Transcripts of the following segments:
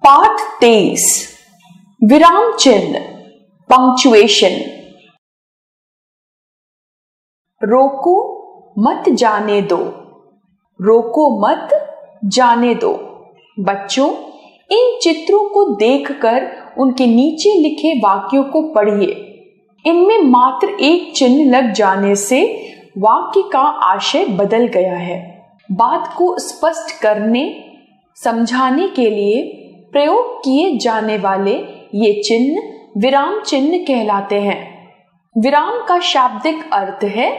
पाठ 23 विराम चिन्ह पंक्चुएशन। रोको मत जाने दो, रोको मत जाने दो। बच्चों, इन चित्रों को देखकर उनके नीचे लिखे वाक्यों को पढ़िए। इनमें मात्र एक चिन्ह लग जाने से वाक्य का आशय बदल गया है। बात को स्पष्ट करने समझाने के लिए प्रयोग किए जाने वाले ये चिन्ह विराम चिन्ह कहलाते हैं। विराम का शाब्दिक अर्थ है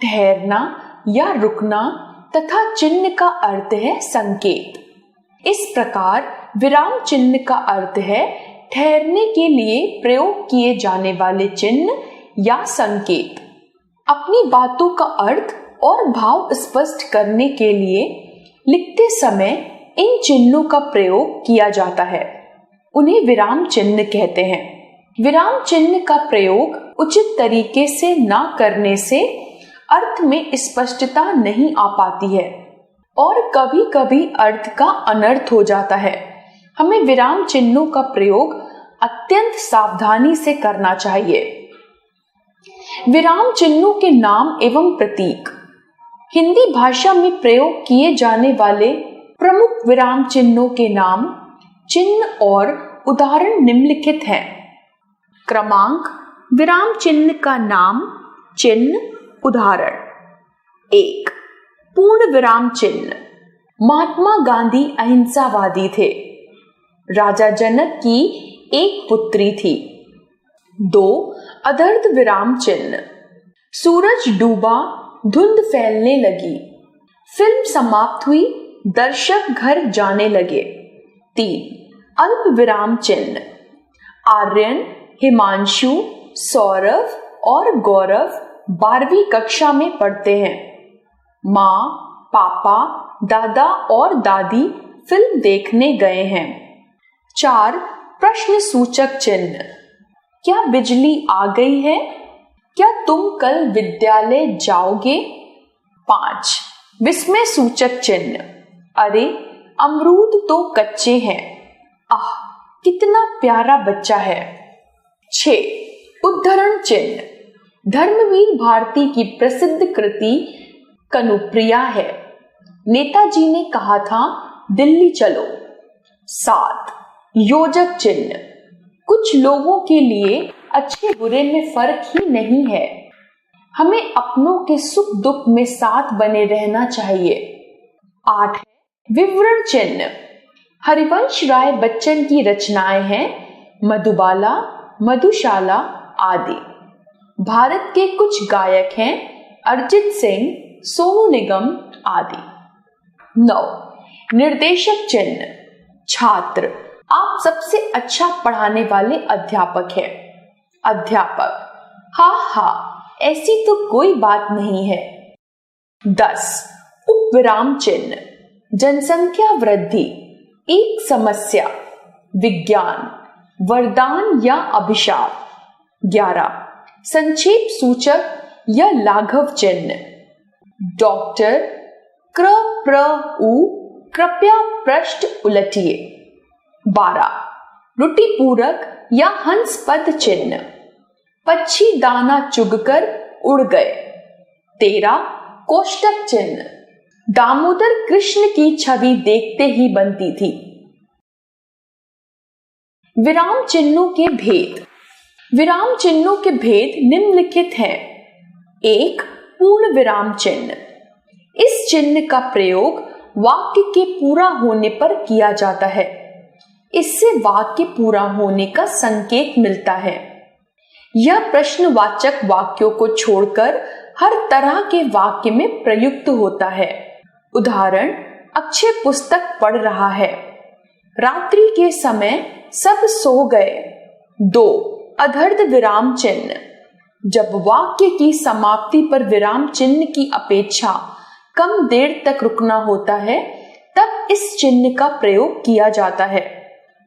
ठहरना या रुकना तथा चिन्ह का अर्थ है संकेत। इस प्रकार विराम चिन्ह का अर्थ है ठहरने के लिए प्रयोग किए जाने वाले चिन्ह या संकेत। अपनी बातों का अर्थ और भाव स्पष्ट करने के लिए लिखते समय इन चिन्हों का प्रयोग किया जाता है। उन्हें विराम चिन्ह कहते हैं। विराम चिन्ह का प्रयोग उचित तरीके से न करने से अर्थ में स्पष्टता नहीं आ पाती है और कभी कभी अर्थ का अनर्थ हो जाता है। हमें विराम चिन्हों का प्रयोग अत्यंत सावधानी से करना चाहिए। विराम चिन्हों के नाम एवं प्रतीक। हिंदी भाषा में प्रयोग किए जाने वाले प्रमुख विराम चिन्हों के नाम, चिन्ह और उदाहरण निम्नलिखित हैं। क्रमांक विराम चिन्ह का नाम, चिन्ह, उदाहरण। 1. पूर्ण विराम चिन्ह। महात्मा गांधी अहिंसावादी थे। राजा जनक की एक पुत्री थी। 2. अधर्ध विराम चिन्ह। सूरज डूबा, धुंध फैलने लगी, फिल्म समाप्त हुई, दर्शक घर जाने लगे। 3. अल्प विराम चिन्ह। आर्यन, हिमांशु, सौरभ और गौरव 12वीं कक्षा में पढ़ते हैं। माँ, पापा, दादा और दादी फिल्म देखने गए हैं। 4. प्रश्न सूचक चिन्ह। क्या बिजली आ गई है? क्या तुम कल विद्यालय जाओगे? 5. विस्मय सूचक चिन्ह। अरे, अमरूद तो कच्चे हैं, आह कितना प्यारा बच्चा है। 6. उद्धरण चिन्ह। धर्मवीर भारती की प्रसिद्ध कृति कनुप्रिया है। नेताजी ने कहा था, दिल्ली चलो। 7. योजक चिन्ह। कुछ लोगों के लिए अच्छे बुरे में फर्क ही नहीं है। हमें अपनों के सुख दुख में साथ बने रहना चाहिए। 8. विवरण चिन्ह। हरिवंश राय बच्चन की रचनाएं हैं मधुबाला, मधुशाला आदि। भारत के कुछ गायक हैं अरिजीत सिंह, सोनू निगम आदि। 9. निर्देशक चिन्ह। छात्र। आप सबसे अच्छा पढ़ाने वाले अध्यापक हैं। अध्यापक। हा हा, ऐसी तो कोई बात नहीं है। 10. उपविराम चिन्ह। जनसंख्या वृद्धि, एक समस्या, विज्ञान, वरदान या अभिशाप। 11. संक्षेप सूचक या लाघव चिन्ह। डॉक्टर, क्र प्र उ, कृपया पृष्ठ उलटिए। 12. रुटि पूरक या हंस पद चिन्ह। पक्षी दाना चुगकर उड़ गए। 13. कोष्टक चिन्ह। दामोदर कृष्ण की छवि देखते ही बनती थी। विराम चिन्हों के भेद। विराम चिन्हों के भेद निम्नलिखित हैं। 1. पूर्ण विराम चिन्ह। इस चिन्ह का प्रयोग वाक्य के पूरा होने पर किया जाता है। इससे वाक्य पूरा होने का संकेत मिलता है। यह प्रश्नवाचक वाक्यों को छोड़कर हर तरह के वाक्य में प्रयुक्त होता है। उदाहरण, अक्षय पुस्तक पढ़ रहा है। रात्रि के समय सब सो गए। 2. अधर्ध विराम चिन्ह। जब वाक्य की समाप्ति पर विराम चिन्ह की अपेक्षा कम देर तक रुकना होता है, तब इस चिन्ह का प्रयोग किया जाता है।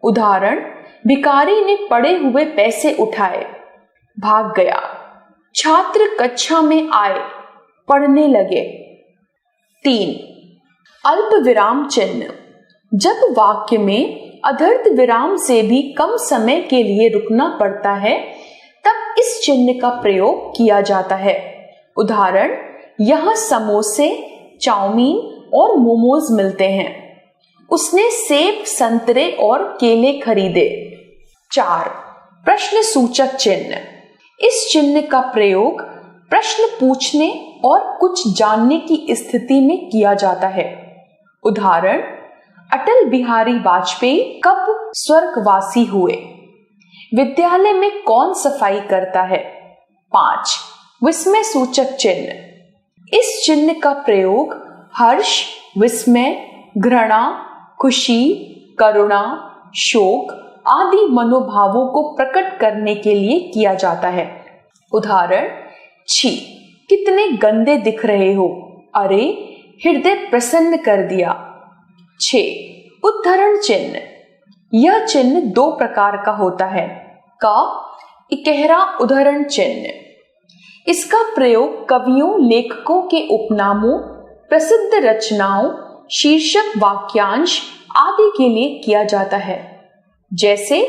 उदाहरण, भिखारी ने पड़े हुए पैसे उठाए, भाग गया। छात्र कक्षा में आए, पढ़ने लगे। 3. अल्प विराम चिन्ह। जब वाक्य में अधर्त विराम से भी कम समय के लिए रुकना पड़ता है, तब इस चिन्ह का प्रयोग किया जाता है। उदाहरण, यहाँ समोसे, चाउमीन और मोमोज मिलते हैं। उसने सेब, संतरे और केले खरीदे। 4. प्रश्न सूचक चिन्ह। इस चिन्ह का प्रयोग प्रश्न पूछने और कुछ जानने की स्थिति में किया जाता है। उदाहरण, अटल बिहारी वाजपेयी कब स्वर्गवासी हुए? विद्यालय में कौन सफाई करता है? 5. विस्मय सूचक चिन्ह। इस चिन्ह का प्रयोग हर्ष, विस्मय, घृणा, खुशी, करुणा, शोक आदि मनोभावों को प्रकट करने के लिए किया जाता है। उदाहरण, छी, कितने गंदे दिख रहे हो, अरे हृदय प्रसन्न कर दिया। 6. उद्धरण चिन्ह। यह चिन्ह 2 प्रकार का होता है। क, इकहरा उद्धरण चिन्ह। इसका प्रयोग कवियों, लेखकों के उपनामों, प्रसिद्ध रचनाओं, शीर्षक, वाक्यांश आदि के लिए किया जाता है। जैसे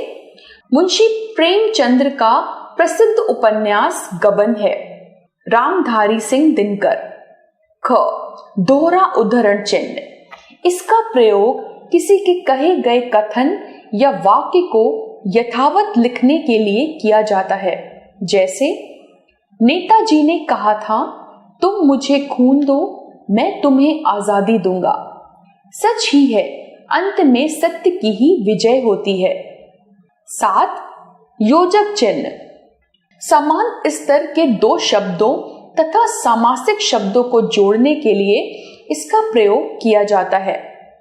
मुंशी प्रेमचंद्र का प्रसिद्ध उपन्यास गबन है। रामधारी सिंह दिनकर। ख, दोहरा उद्धरण चिन्ह। इसका प्रयोग किसी के कहे गए कथन या वाक्य को यथावत लिखने के लिए किया जाता है। जैसे नेताजी ने कहा था, तुम मुझे खून दो, मैं तुम्हें आजादी दूंगा। सच ही है, अंत में सत्य की ही विजय होती है। 7. योजक चिन्ह। समान स्तर के 2 शब्दों तथा सामासिक शब्दों को जोड़ने के लिए इसका प्रयोग किया जाता है।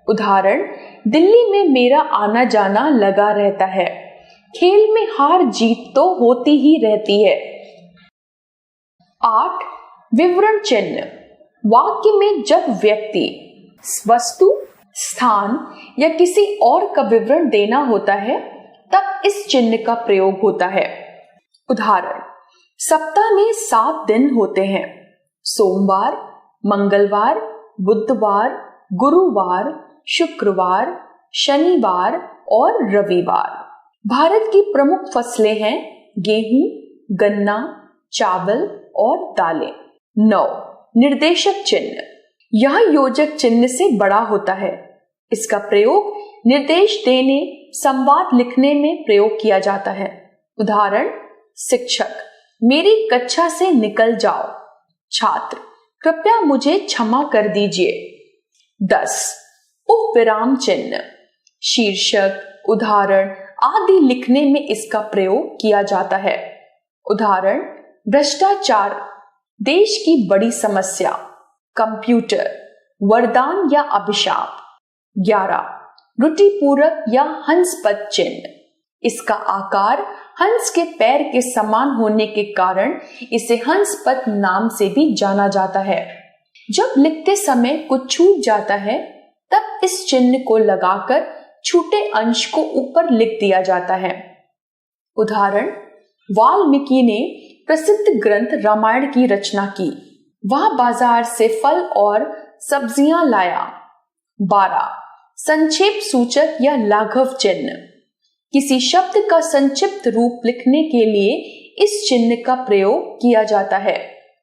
उदाहरण, दिल्ली में मेरा आना जाना लगा रहता है। खेल में हार जीत तो होती ही रहती है। 8. विवरण चिन्ह। वाक्य में जब व्यक्ति, वस्तु, स्थान या किसी और का विवरण देना होता है, तब इस चिन्ह का प्रयोग होता है। उदाहरण, सप्ताह में 7 दिन होते हैं। सोमवार, मंगलवार, बुधवार, गुरुवार, शुक्रवार, शनिवार और रविवार। भारत की प्रमुख फसलें हैं गेहूं, गन्ना, चावल और दालें। 9. निर्देशक चिन्ह। यह योजक चिन्ह से बड़ा होता है। इसका प्रयोग निर्देश देने, संवाद लिखने में प्रयोग किया जाता है। उदाहरण, शिक्षक, मेरी कक्षा से निकल जाओ। छात्र, कृपया मुझे क्षमा कर दीजिए। 10. उपविराम चिन्ह। शीर्षक, उदाहरण आदि लिखने में इसका प्रयोग किया जाता है। उदाहरण, भ्रष्टाचार देश की बड़ी समस्या। कंप्यूटर, वरदान या अभिशाप। 11. रुचिपूरक या हंसपद चिन्ह। इसका आकार हंस के पैर के समान होने के कारण इसे हंसपद नाम से भी जाना जाता है। जब लिखते समय कुछ छूट जाता है, तब इस चिन्ह को लगाकर छूटे अंश को ऊपर लिख दिया जाता है। उदाहरण, वाल्मीकि ने प्रसिद्ध ग्रंथ रामायण की रचना की। वह बाजार से फल और सब्जियां लाया। 12. संक्षेप सूचक या लाघव चिन्ह। किसी शब्द का संक्षिप्त रूप लिखने के लिए इस चिन्ह का प्रयोग किया जाता है।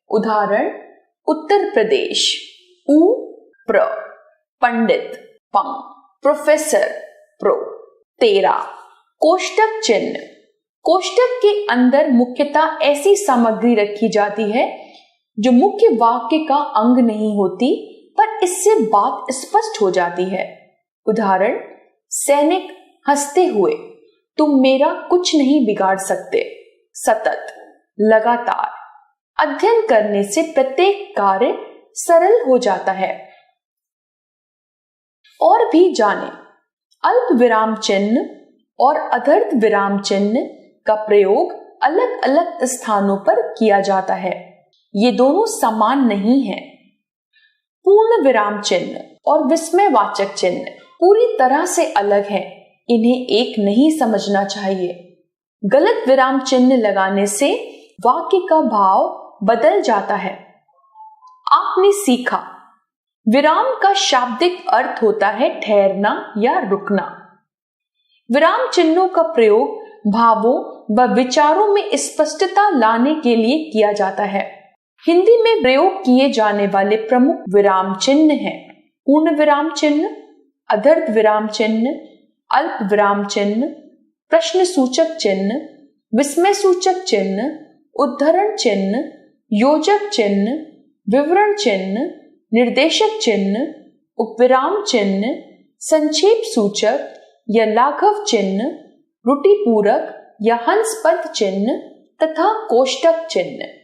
उदाहरण, उत्तर प्रदेश, उ, प्र, पंडित, पं, प्रोफेसर, प्रो। 13. कोष्टक चिन्ह। कोष्टक के अंदर मुख्यतः ऐसी सामग्री रखी जाती है जो मुख्य वाक्य का अंग नहीं होती, पर इससे बात स्पष्ट हो जाती है। उदाहरण, सैनिक हंसते हुए, तुम मेरा कुछ नहीं बिगाड़ सकते। सतत, लगातार। अध्ययन करने से प्रत्येक कार्य सरल हो जाता है। और भी जानें, अल्प विराम चिन्ह और अधर्त विराम चिन्ह का प्रयोग अलग अलग स्थानों पर किया जाता है। ये दोनों समान नहीं हैं। पूर्ण विराम चिन्ह और विस्मयवाचक चिन्ह पूरी तरह से अलग हैं। इन्हें एक नहीं समझना चाहिए। गलत विराम चिन्ह लगाने से वाक्य का भाव बदल जाता है। आपने सीखा, विराम का शाब्दिक अर्थ होता है ठहरना या रुकना। विराम चिन्हों का प्रयोग भावों व विचारों में स्पष्टता लाने के लिए किया जाता है। हिंदी में प्रयोग किए जाने वाले प्रमुख विराम चिन्ह हैं पूर्ण विराम चिन्ह, अधर्ध विराम चिन्ह, अल्प विराम चिन्ह, प्रश्न सूचक चिन्ह, विस्मय सूचक चिन्ह, उद्धरण चिन्ह, योजक चिन्ह, विवरण चिन्ह, निर्देशक चिन्ह, उपविराम चिन्ह, संक्षेप सूचक या लाघव चिन्ह, रुटि पूरक या हंस पद चिन्ह तथा कोष्टक चिन्ह।